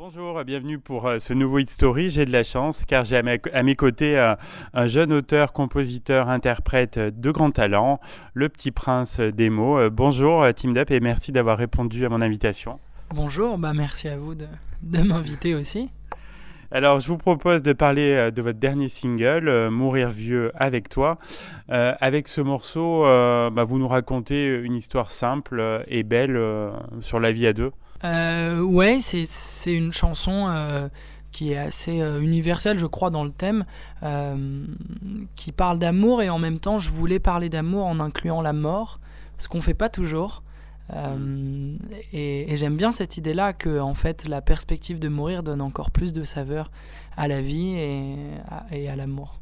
Bonjour, bienvenue pour ce nouveau Hit Story. J'ai de la chance car j'ai à mes côtés un jeune auteur, compositeur, interprète de grand talent, le petit prince des mots. Bonjour Team Up et merci d'avoir répondu à mon invitation. Bonjour, merci à vous de m'inviter aussi. Alors je vous propose de parler de votre dernier single, Mourir vieux avec toi. Avec ce morceau, vous nous racontez une histoire simple et belle sur la vie à deux. Ouais, c'est une chanson qui est assez universelle, je crois, dans le thème, qui parle d'amour et en même temps, je voulais parler d'amour en incluant la mort, ce qu'on fait pas toujours. Et j'aime bien cette idée-là que en fait, la perspective de mourir donne encore plus de saveur à la vie et à l'amour.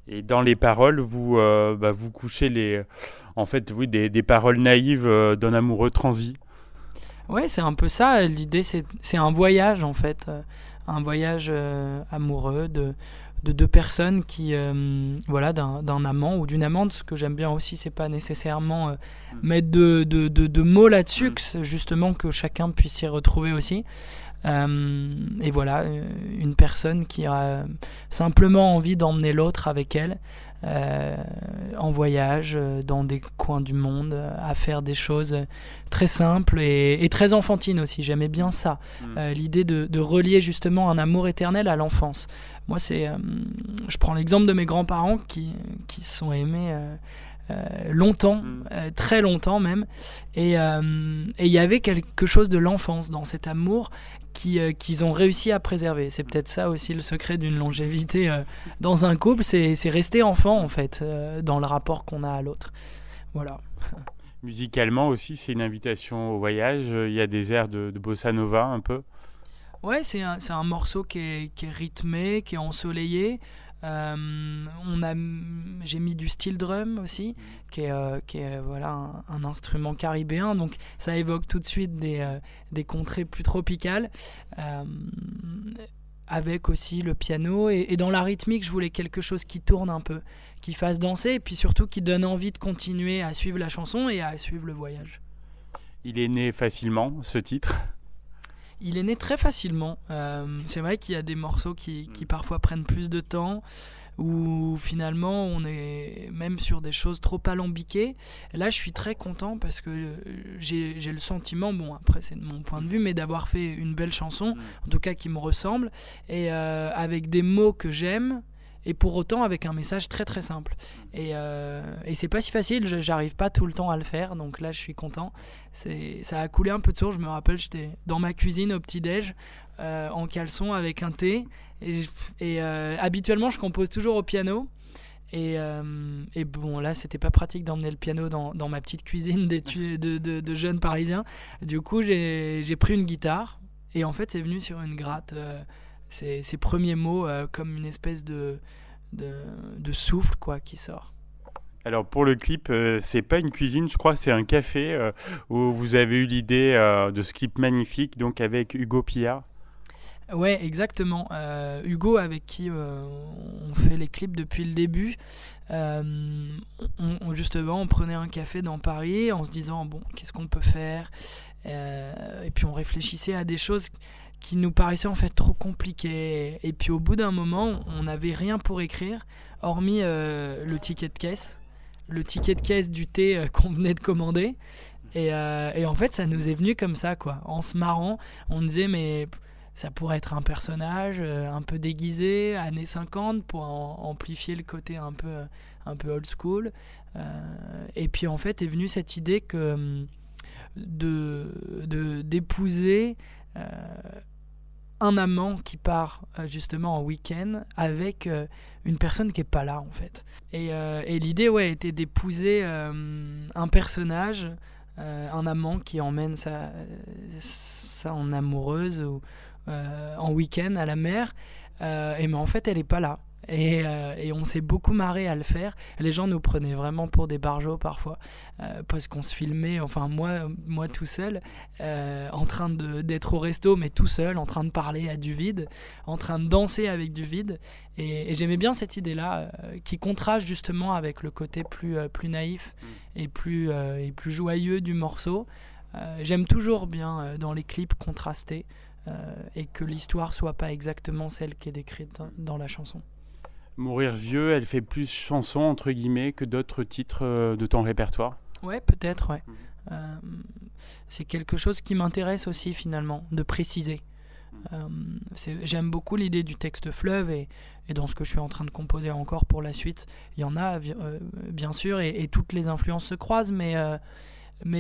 Et dans les paroles, vous couchez des paroles naïves d'un amoureux transi. Ouais, c'est un peu ça. L'idée, c'est un voyage, en fait. Un voyage amoureux de deux personnes qui, d'un amant ou d'une amante. Ce que j'aime bien aussi, c'est pas nécessairement mettre de mots là-dessus, que c'est justement que chacun puisse s'y retrouver aussi. Et voilà, une personne qui a simplement envie d'emmener l'autre avec elle. En voyage dans des coins du monde, à faire des choses très simples et très enfantines aussi. J'aimais bien ça, l'idée de relier justement un amour éternel à l'enfance. Moi, je prends l'exemple de mes grands-parents qui se sont aimés longtemps, très longtemps même, et il y avait quelque chose de l'enfance dans cet amour qu'ils ont réussi à préserver. C'est peut-être ça aussi le secret d'une longévité dans un couple, c'est rester enfant en fait, dans le rapport qu'on a à l'autre. Voilà. Musicalement aussi, c'est une invitation au voyage. Il y a des airs de bossa nova un peu. Ouais, c'est un morceau qui est rythmé, qui est ensoleillé. J'ai mis du steel drum aussi, qui est voilà, un instrument caribéen, donc ça évoque tout de suite des contrées plus tropicales, avec aussi le piano, et dans la rythmique je voulais quelque chose qui tourne un peu, qui fasse danser, et puis surtout qui donne envie de continuer à suivre la chanson et à suivre le voyage. Il est né facilement, ce titre? Il est né très facilement. C'est vrai qu'il y a des morceaux qui parfois prennent plus de temps, où finalement on est même sur des choses trop alambiquées. Là, je suis très content parce que j'ai le sentiment, bon après c'est de mon point de vue, mais d'avoir fait une belle chanson, en tout cas qui me ressemble, et avec des mots que j'aime, et pour autant avec un message très très simple, et c'est pas si facile, j'arrive pas tout le temps à le faire, donc là je suis content. Ça a coulé un peu de source. Je me rappelle, j'étais dans ma cuisine au petit-déj, en caleçon avec un thé, et habituellement je compose toujours au piano, et bon, là c'était pas pratique d'emmener le piano dans ma petite cuisine de jeunes parisiens. Du coup j'ai pris une guitare, et en fait c'est venu sur une gratte, ces premiers mots, comme une espèce de souffle quoi, qui sort. Alors pour le clip, c'est pas une cuisine, je crois, c'est un café où vous avez eu l'idée de ce clip magnifique, donc avec Hugo Pillard. Ouais, exactement. Hugo, avec qui on fait les clips depuis le début, justement, on prenait un café dans Paris en se disant, bon, qu'est-ce qu'on peut faire, et puis on réfléchissait à des choses qui nous paraissaient en fait trop compliquées. Et puis au bout d'un moment, on n'avait rien pour écrire, hormis le ticket de caisse. Le ticket de caisse du thé qu'on venait de commander. Et en fait, ça nous est venu comme ça, quoi. En se marrant, on disait, mais ça pourrait être un personnage un peu déguisé, années 50, pour amplifier le côté un peu old school. Et puis en fait, est venue cette idée que d'épouser un amant qui part justement en week-end avec une personne qui est pas là en fait. Et l'idée était d'épouser un personnage, un amant qui emmène sa en amoureuse ou en week-end à la mer, mais en fait elle est pas là. Et on s'est beaucoup marré à le faire. Les gens nous prenaient vraiment pour des barjots parfois, parce qu'on se filmait, enfin moi tout seul, en train d'être au resto, mais tout seul, en train de parler à du vide, en train de danser avec du vide. Et j'aimais bien cette idée-là, qui contraste justement avec le côté plus naïf et plus joyeux du morceau. J'aime toujours bien dans les clips contraster et que l'histoire soit pas exactement celle qui est décrite dans la chanson. Mourir vieux, elle fait plus chanson entre guillemets que d'autres titres de ton répertoire? Ouais, peut-être, ouais. C'est quelque chose qui m'intéresse aussi finalement, de préciser. J'aime beaucoup l'idée du texte fleuve et dans ce que je suis en train de composer encore pour la suite, il y en a bien sûr et toutes les influences se croisent, mais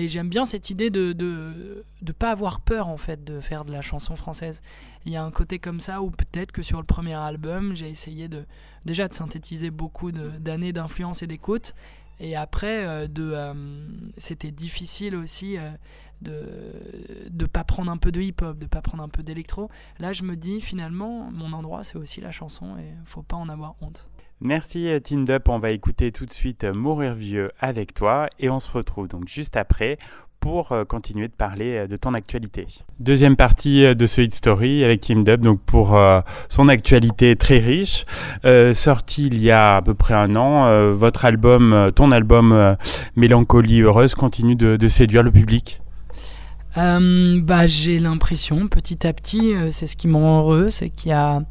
j'aime bien cette idée de pas avoir peur en fait de faire de la chanson française. Il y a un côté comme ça où peut-être que sur le premier album j'ai essayé de synthétiser beaucoup d'années d'influence et d'écoute. Et après, c'était difficile aussi de pas prendre un peu de hip-hop, de pas prendre un peu d'électro. Là, je me dis, finalement, mon endroit, c'est aussi la chanson et faut pas en avoir honte. Merci Team Up, on va écouter tout de suite Mourir vieux avec toi et on se retrouve donc juste après pour continuer de parler de ton actualité. Deuxième partie de ce Hit Story avec Team Dub, donc pour son actualité très riche, sorti il y a à peu près un an, votre album, ton album Mélancolie heureuse continue de séduire le public. J'ai l'impression, petit à petit, c'est ce qui me rend heureux, c'est qu'il y a...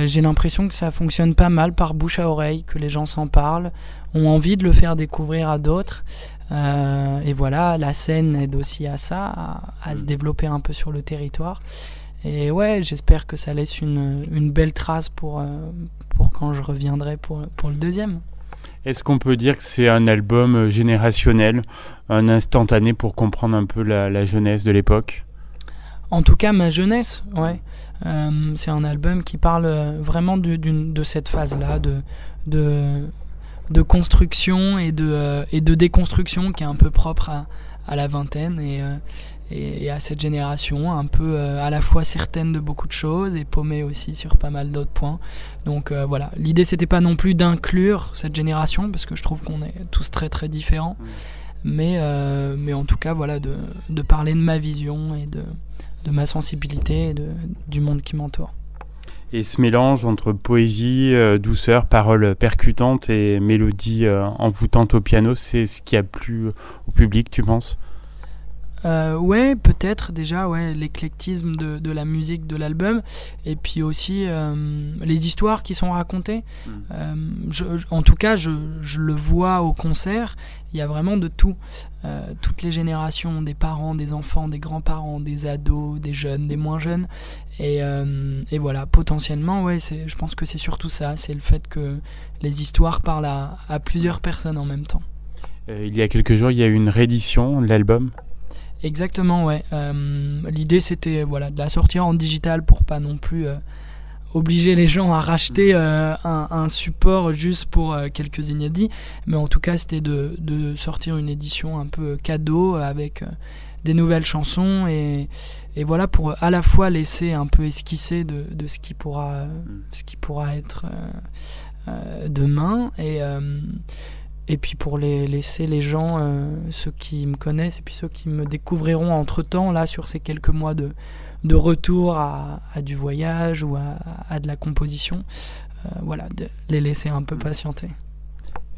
j'ai l'impression que ça fonctionne pas mal par bouche à oreille, que les gens s'en parlent, ont envie de le faire découvrir à d'autres. Et voilà, la scène aide aussi à ça, à se développer un peu sur le territoire. Et ouais, j'espère que ça laisse une belle trace pour quand je reviendrai pour le deuxième. Est-ce qu'on peut dire que c'est un album générationnel, un instantané pour comprendre un peu la jeunesse de l'époque ? En tout cas, ma jeunesse, ouais. C'est un album qui parle vraiment de cette phase-là, de construction et de déconstruction qui est un peu propre à la vingtaine et à cette génération, un peu à la fois certaine de beaucoup de choses et paumée aussi sur pas mal d'autres points. Donc voilà, l'idée c'était pas non plus d'inclure cette génération parce que je trouve qu'on est tous très très différents, mais en tout cas voilà, de parler de ma vision et de ma sensibilité et du monde qui m'entoure. Et ce mélange entre poésie, douceur, paroles percutantes et mélodies envoûtantes au piano, c'est ce qui a plu au public, tu penses ? Ouais, peut-être déjà, ouais, l'éclectisme de la musique de l'album et puis aussi les histoires qui sont racontées. En tout cas, je le vois au concert, il y a vraiment de tout. Toutes les générations, des parents, des enfants, des grands-parents, des ados, des jeunes, des moins jeunes. Et voilà, potentiellement, ouais, je pense que c'est surtout ça, c'est le fait que les histoires parlent à plusieurs personnes en même temps. Il y a quelques jours, il y a eu une réédition de l'album. Exactement, ouais. L'idée, c'était de la sortir en digital pour pas non plus obliger les gens à racheter un support juste pour quelques inédits. Mais en tout cas, c'était de sortir une édition un peu cadeau avec des nouvelles chansons et voilà, pour à la fois laisser un peu esquisser de ce qui pourra être demain et puis pour laisser les gens, ceux qui me connaissent et puis ceux qui me découvriront entre-temps, là, sur ces quelques mois de retour à du voyage ou à de la composition, de les laisser un peu patienter.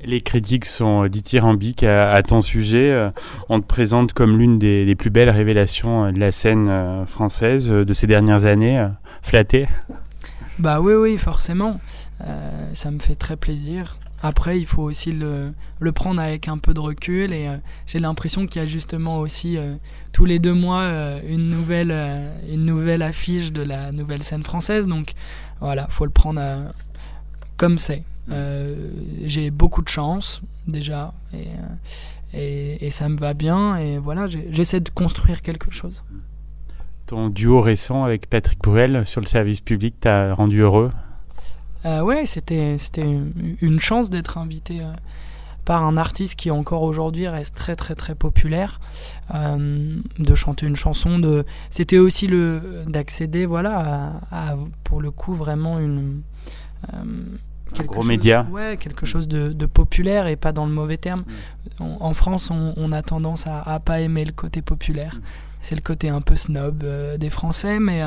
Les critiques sont dithyrambiques à ton sujet. On te présente comme l'une des plus belles révélations de la scène française de ces dernières années. Flatté ? Oui, forcément. Ça me fait très plaisir. Après, il faut aussi le prendre avec un peu de recul et j'ai l'impression qu'il y a justement aussi tous les 2 mois une nouvelle affiche de la nouvelle scène française. Donc voilà, faut le prendre comme c'est. J'ai beaucoup de chance déjà et ça me va bien et voilà, j'essaie de construire quelque chose. Ton duo récent avec Patrick Bruel sur le service public t'a rendu heureux ? Ouais, c'était une chance d'être invité par un artiste qui encore aujourd'hui reste très très très populaire, de chanter une chanson, c'était aussi d'accéder à pour le coup vraiment un gros média. Ouais, quelque chose de populaire et pas dans le mauvais terme. En France, on a tendance à pas aimer le côté populaire. C'est le côté un peu snob des Français, mais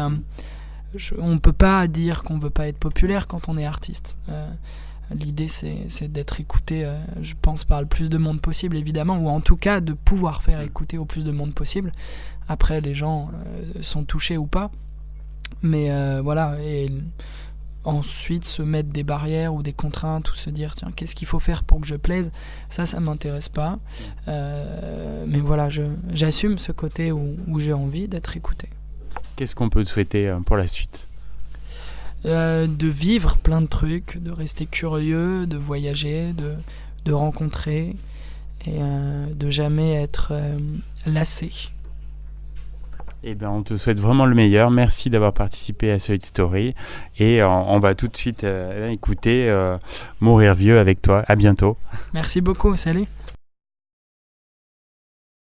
on peut pas dire qu'on veut pas être populaire quand on est artiste. L'idée c'est d'être écouté, je pense, par le plus de monde possible évidemment, ou en tout cas de pouvoir faire écouter au plus de monde possible. Après les gens sont touchés ou pas, Mais voilà, et ensuite se mettre des barrières ou des contraintes ou se dire tiens, qu'est-ce qu'il faut faire pour que je plaise, ça m'intéresse pas. Mais voilà, j'assume ce côté où j'ai envie d'être écouté. Qu'est-ce qu'on peut te souhaiter pour la suite ? De vivre plein de trucs, de rester curieux, de voyager, de rencontrer et de jamais être lassé. Eh bien, on te souhaite vraiment le meilleur. Merci d'avoir participé à Solid Story. Et on va tout de suite écouter Mourir vieux avec toi. À bientôt. Merci beaucoup. Salut.